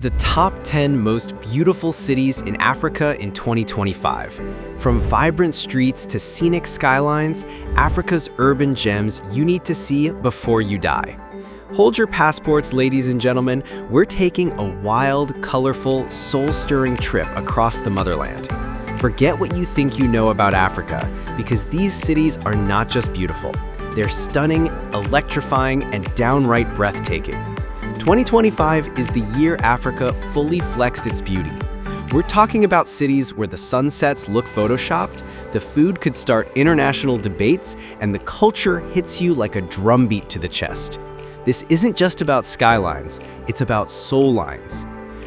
The top 10 most beautiful cities in Africa in 2025. From vibrant streets to scenic skylines, Africa's urban gems you need to see before you die. Hold your passports, ladies and gentlemen. We're taking a wild, colorful, soul-stirring trip across the motherland. Forget what you think you know about Africa, because these cities are not just beautiful. They're stunning, electrifying, and downright breathtaking. 2025 is the year Africa fully flexed its beauty. We're talking about cities where the sunsets look photoshopped, the food could start international debates, and the culture hits you like a drumbeat to the chest. This isn't just about skylines, it's about soul lines.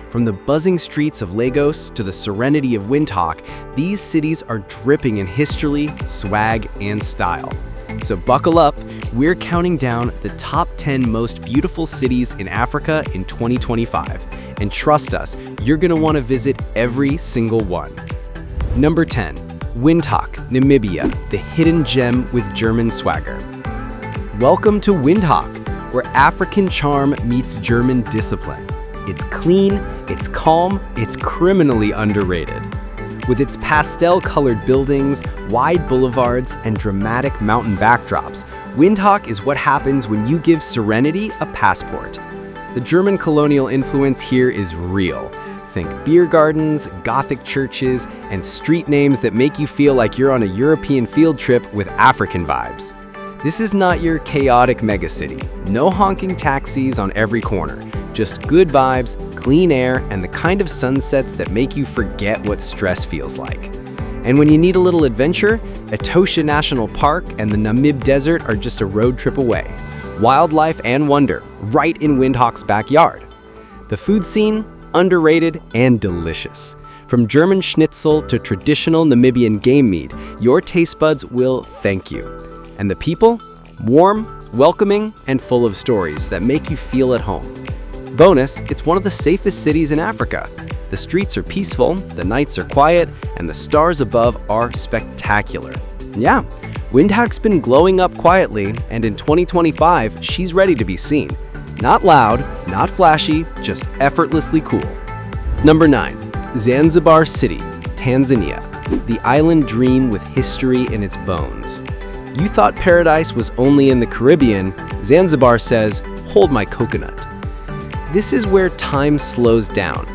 From the buzzing streets of Lagos to the serenity of Windhoek, these cities are dripping in history, swag, and style. So buckle up, we're counting down the top 10 most beautiful cities in Africa in 2025. And trust us, you're gonna wanna visit every single one. Number 10, Windhoek, Namibia, the hidden gem with German swagger. Welcome to Windhoek, where African charm meets German discipline. It's clean, it's calm, it's criminally underrated. With its pastel-colored buildings, wide boulevards, and dramatic mountain backdrops, Windhoek is what happens when you give serenity a passport. The German colonial influence here is real. Think beer gardens, Gothic churches, and street names that make you feel like you're on a European field trip with African vibes. This is not your chaotic megacity. No honking taxis on every corner. Just good vibes, clean air, and the kind of sunsets that make you forget what stress feels like. And when you need a little adventure, Etosha National Park and the Namib Desert are just a road trip away. Wildlife and wonder, right in Windhoek's backyard. The food scene, underrated and delicious. From German schnitzel to traditional Namibian game meat, your taste buds will thank you. And the people? Warm, welcoming, and full of stories that make you feel at home. Bonus, it's one of the safest cities in Africa. The streets are peaceful, the nights are quiet, and the stars above are spectacular. Yeah, Windhoek's been glowing up quietly, and in 2025, she's ready to be seen. Not loud, not flashy, just effortlessly cool. Number 9, Zanzibar City, Tanzania, the island dream with history in its bones. You thought paradise was only in the Caribbean, Zanzibar says, hold my coconut. This is where time slows down.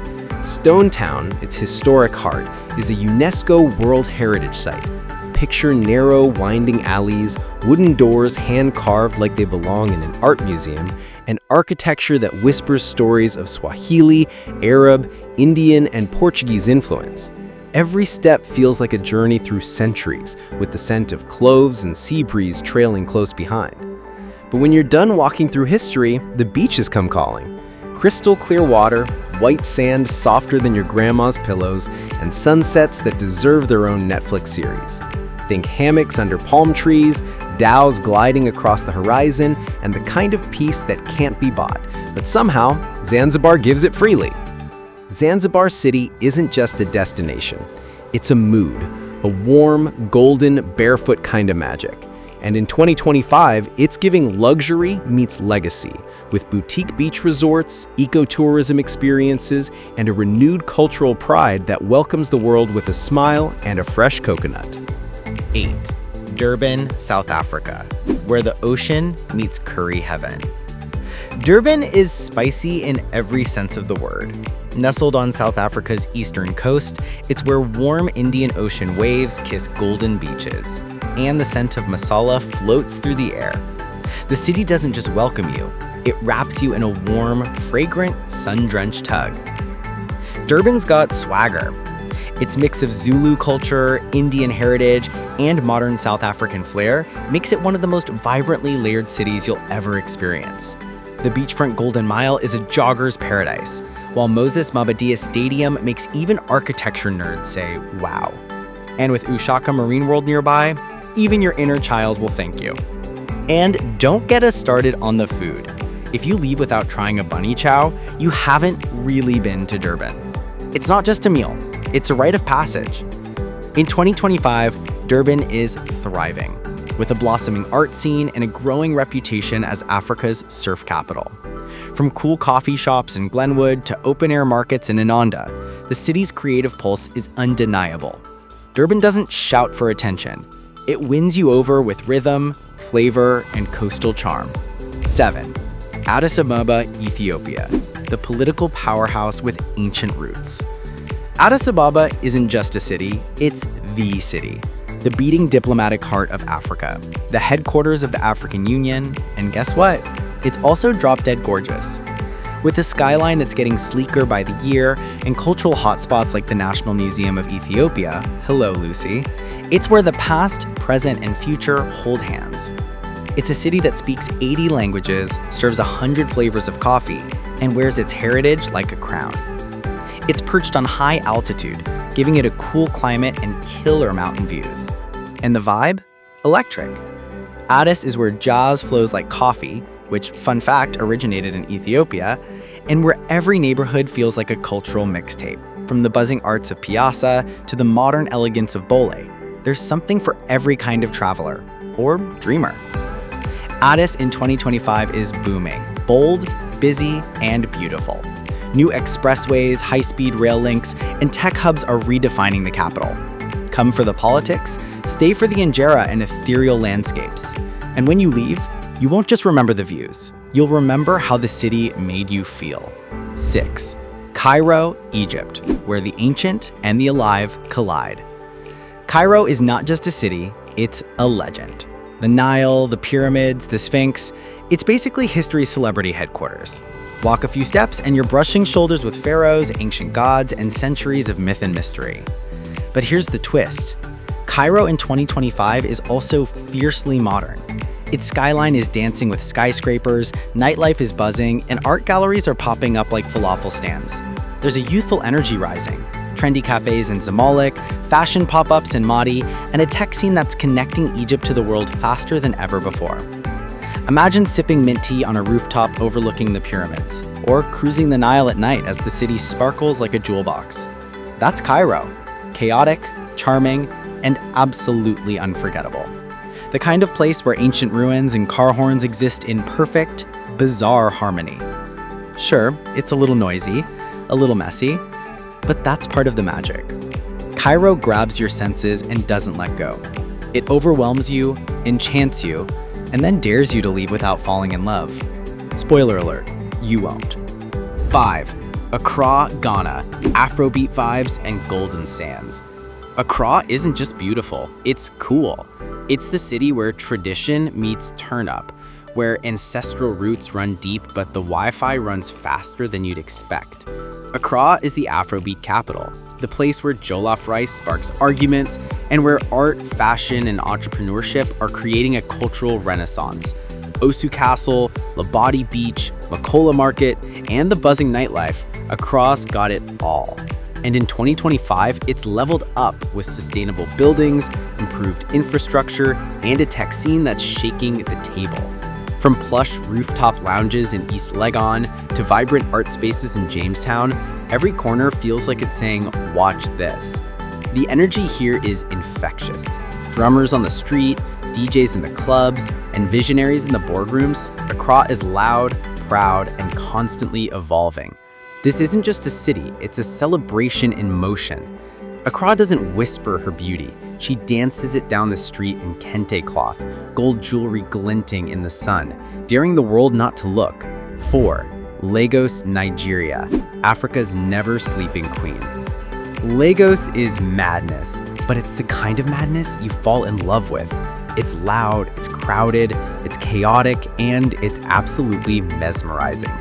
Stone Town, its historic heart, is a UNESCO World Heritage Site. Picture narrow, winding alleys, wooden doors hand-carved like they belong in an art museum, and architecture that whispers stories of Swahili, Arab, Indian, and Portuguese influence. Every step feels like a journey through centuries, with the scent of cloves and sea breeze trailing close behind. But when you're done walking through history, the beaches come calling. Crystal clear water, white sand softer than your grandma's pillows, and sunsets that deserve their own Netflix series. Think hammocks under palm trees, dhows gliding across the horizon, and the kind of peace that can't be bought. But somehow, Zanzibar gives it freely. Zanzibar City isn't just a destination. It's a mood, a warm, golden, barefoot kind of magic. And in 2025, it's giving luxury meets legacy, with boutique beach resorts, ecotourism experiences, and a renewed cultural pride that welcomes the world with a smile and a fresh coconut. 8. Durban, South Africa, where the ocean meets curry heaven. Durban is spicy in every sense of the word. Nestled on South Africa's eastern coast, it's where warm Indian Ocean waves kiss golden beaches, and the scent of masala floats through the air. The city doesn't just welcome you, it wraps you in a warm, fragrant, sun-drenched hug. Durban's got swagger. Its mix of Zulu culture, Indian heritage, and modern South African flair makes it one of the most vibrantly layered cities you'll ever experience. The Beachfront Golden Mile is a jogger's paradise, while Moses Mabhida Stadium makes even architecture nerds say, wow. And with Ushaka Marine World nearby, even your inner child will thank you. And don't get us started on the food. If you leave without trying a bunny chow, you haven't really been to Durban. It's not just a meal, it's a rite of passage. In 2025, Durban is thriving, with a blossoming art scene and a growing reputation as Africa's surf capital. From cool coffee shops in Glenwood to open-air markets in Inanda, the city's creative pulse is undeniable. Durban doesn't shout for attention. It wins you over with rhythm, flavor, and coastal charm. 7. Addis Ababa, Ethiopia, the political powerhouse with ancient roots. Addis Ababa isn't just a city, it's the city. The beating diplomatic heart of Africa, the headquarters of the African Union, and guess what? It's also drop-dead gorgeous. With a skyline that's getting sleeker by the year and cultural hotspots like the National Museum of Ethiopia, hello Lucy, it's where the past, present, and future hold hands. It's a city that speaks 80 languages, serves 100 flavors of coffee, and wears its heritage like a crown. It's perched on high altitude, giving it a cool climate and killer mountain views. And the vibe? Electric. Addis is where jazz flows like coffee, which, fun fact, originated in Ethiopia, and where every neighborhood feels like a cultural mixtape. From the buzzing arts of Piazza to the modern elegance of Bole, there's something for every kind of traveler, or dreamer. Addis in 2025 is booming, bold, busy, and beautiful. New expressways, high-speed rail links, and tech hubs are redefining the capital. Come for the politics, stay for the injera and ethereal landscapes. And when you leave, you won't just remember the views, you'll remember how the city made you feel. 6. Cairo, Egypt, where the ancient and the alive collide. Cairo is not just a city, it's a legend. The Nile, the pyramids, the Sphinx, it's basically history's celebrity headquarters. Walk a few steps and you're brushing shoulders with pharaohs, ancient gods, and centuries of myth and mystery. But here's the twist. Cairo in 2025 is also fiercely modern. Its skyline is dancing with skyscrapers, nightlife is buzzing, and art galleries are popping up like falafel stands. There's a youthful energy rising. Trendy cafes in Zamalek, fashion pop-ups in Mahdi, and a tech scene that's connecting Egypt to the world faster than ever before. Imagine sipping mint tea on a rooftop overlooking the pyramids, or cruising the Nile at night as the city sparkles like a jewel box. That's Cairo. Chaotic, charming, and absolutely unforgettable. The kind of place where ancient ruins and car horns exist in perfect, bizarre harmony. Sure, it's a little noisy, a little messy, but that's part of the magic. Cairo grabs your senses and doesn't let go. It overwhelms you, enchants you, and then dares you to leave without falling in love. Spoiler alert, you won't. 5. Accra, Ghana, Afrobeat vibes and golden sands. Accra isn't just beautiful, it's cool. It's the city where tradition meets turn-up, where ancestral roots run deep but the Wi-Fi runs faster than you'd expect. Accra is the Afrobeat capital, the place where jollof rice sparks arguments and where art, fashion, and entrepreneurship are creating a cultural renaissance. Osu Castle, Labadi Beach, Makola Market, and the buzzing nightlife, Accra's got it all. And in 2025, it's leveled up with sustainable buildings, improved infrastructure, and a tech scene that's shaking the table. From plush rooftop lounges in East Legon to vibrant art spaces in Jamestown, every corner feels like it's saying, "Watch this." The energy here is infectious. Drummers on the street, DJs in the clubs, and visionaries in the boardrooms, Accra is loud, proud, and constantly evolving. This isn't just a city, it's a celebration in motion. Accra doesn't whisper her beauty, she dances it down the street in kente cloth, gold jewelry glinting in the sun, daring the world not to look. 4. Lagos, Nigeria, Africa's never-sleeping queen. Lagos is madness, but it's the kind of madness you fall in love with. It's loud, it's crowded, it's chaotic, and it's absolutely mesmerizing.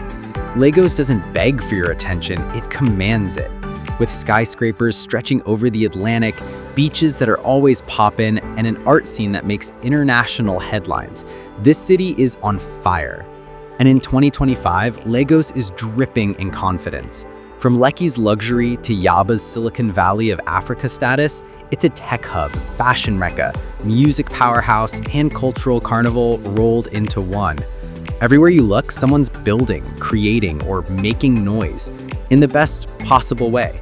Lagos doesn't beg for your attention, it commands it. With skyscrapers stretching over the Atlantic, beaches that are always poppin', and an art scene that makes international headlines, this city is on fire. And in 2025, Lagos is dripping in confidence. From Lekki's luxury to Yaba's Silicon Valley of Africa status, it's a tech hub, fashion mecca, music powerhouse, and cultural carnival rolled into one. Everywhere you look, someone's building, creating, or making noise in the best possible way.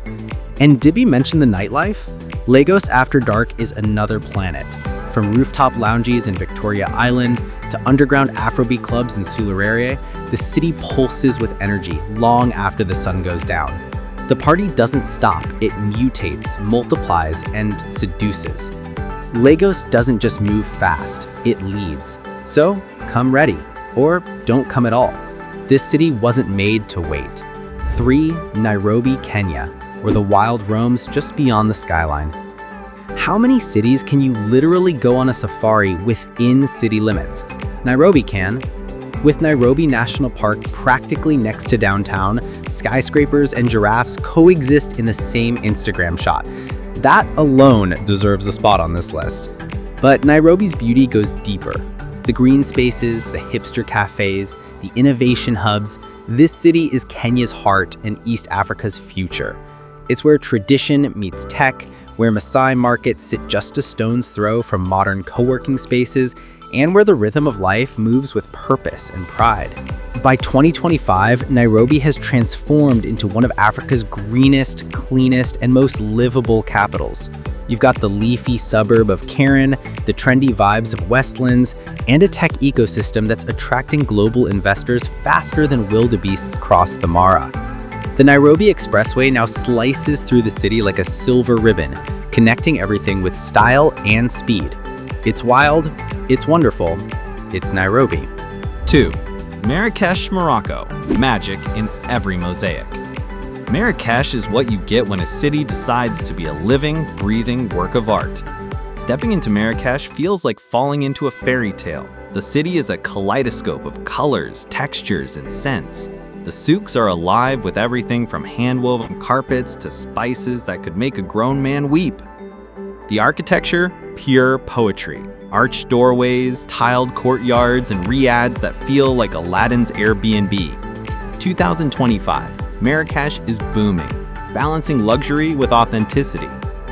And did we mention the nightlife? Lagos After Dark is another planet. From rooftop lounges in Victoria Island to underground Afrobeat clubs in Surulere, The city pulses with energy long after the sun goes down. The party doesn't stop, it mutates, multiplies, and seduces. Lagos doesn't just move fast, it leads. So, come ready, or don't come at all. This city wasn't made to wait. 3. Nairobi, Kenya, where the wild roams just beyond the skyline. How many cities can you literally go on a safari within city limits? Nairobi can. With Nairobi National Park practically next to downtown, skyscrapers and giraffes coexist in the same Instagram shot. That alone deserves a spot on this list. But Nairobi's beauty goes deeper. The green spaces, the hipster cafes, the innovation hubs, this city is Kenya's heart and East Africa's future. It's where tradition meets tech, where Maasai markets sit just a stone's throw from modern co-working spaces, and where the rhythm of life moves with purpose and pride. By 2025, Nairobi has transformed into one of Africa's greenest, cleanest, and most livable capitals. You've got the leafy suburb of Karen, the trendy vibes of Westlands, and a tech ecosystem that's attracting global investors faster than wildebeests cross the Mara. The Nairobi Expressway now slices through the city like a silver ribbon, connecting everything with style and speed. It's wild, it's wonderful, it's Nairobi. 2. Marrakesh, Morocco. Magic in every mosaic. Marrakesh is what you get when a city decides to be a living, breathing work of art. Stepping into Marrakesh feels like falling into a fairy tale. The city is a kaleidoscope of colors, textures, and scents. The souks are alive with everything from hand-woven carpets to spices that could make a grown man weep. The architecture, pure poetry. Arched doorways, tiled courtyards, and riads that feel like Aladdin's Airbnb. 2025, Marrakesh is booming, balancing luxury with authenticity.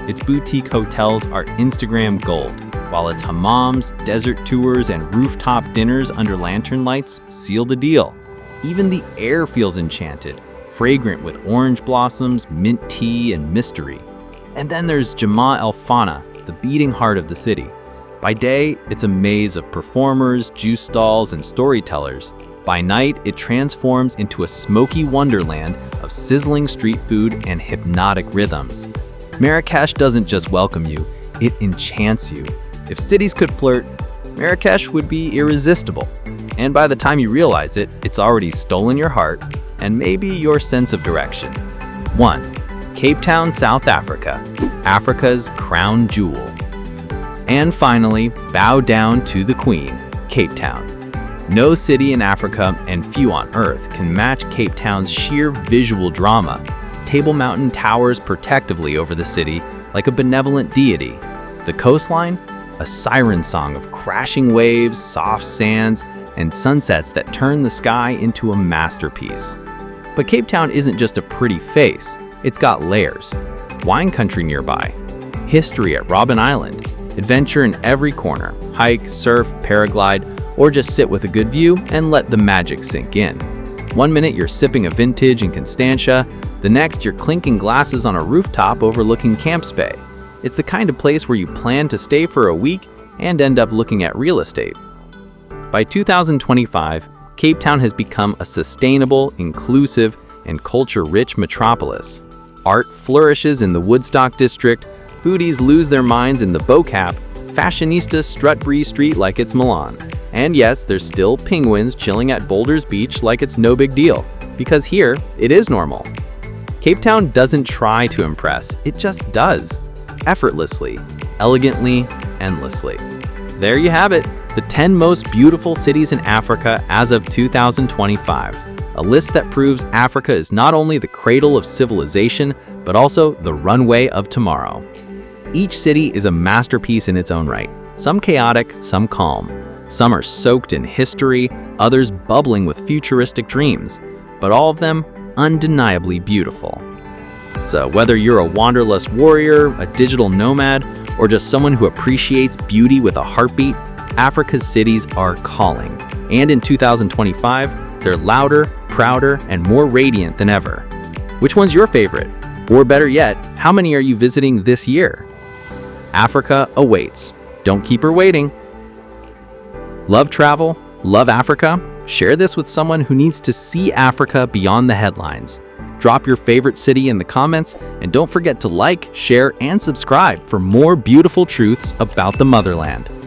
Its boutique hotels are Instagram gold, while its hammams, desert tours, and rooftop dinners under lantern lights seal the deal. Even the air feels enchanted, fragrant with orange blossoms, mint tea, and mystery. And then there's Jama El Fana, the beating heart of the city. By day, it's a maze of performers, juice stalls, and storytellers. By night, it transforms into a smoky wonderland of sizzling street food and hypnotic rhythms. Marrakesh doesn't just welcome you, it enchants you. If cities could flirt, Marrakesh would be irresistible. And by the time you realize it, it's already stolen your heart and maybe your sense of direction. 1. Cape Town, South Africa, Africa's crown jewel. And finally, bow down to the Queen, Cape Town. No city in Africa and few on Earth can match Cape Town's sheer visual drama. Table Mountain towers protectively over the city like a benevolent deity. The coastline, a siren song of crashing waves, soft sands, and sunsets that turn the sky into a masterpiece. But Cape Town isn't just a pretty face, it's got layers. Wine country nearby, history at Robben Island, adventure in every corner, hike, surf, paraglide, or just sit with a good view and let the magic sink in. 1 minute you're sipping a vintage in Constantia, the next you're clinking glasses on a rooftop overlooking Camps Bay. It's the kind of place where you plan to stay for a week and end up looking at real estate. By 2025, Cape Town has become a sustainable, inclusive, and culture-rich metropolis. Art flourishes in the Woodstock district, foodies lose their minds in the Bocap, fashionistas strut Bree Street like it's Milan. And yes, there's still penguins chilling at Boulder's Beach like it's no big deal, because here, it is normal. Cape Town doesn't try to impress, it just does. Effortlessly, elegantly, endlessly. There you have it, the 10 most beautiful cities in Africa as of 2025. A list that proves Africa is not only the cradle of civilization, but also the runway of tomorrow. Each city is a masterpiece in its own right. Some chaotic, some calm. Some are soaked in history, others bubbling with futuristic dreams. But all of them undeniably beautiful. So whether you're a wanderlust warrior, a digital nomad, or just someone who appreciates beauty with a heartbeat, Africa's cities are calling. And in 2025, they're louder, prouder, and more radiant than ever. Which one's your favorite? Or better yet, how many are you visiting this year? Africa awaits. Don't keep her waiting. Love travel? Love Africa? Share this with someone who needs to see Africa beyond the headlines. Drop your favorite city in the comments, and don't forget to like, share, and subscribe for more beautiful truths about the motherland.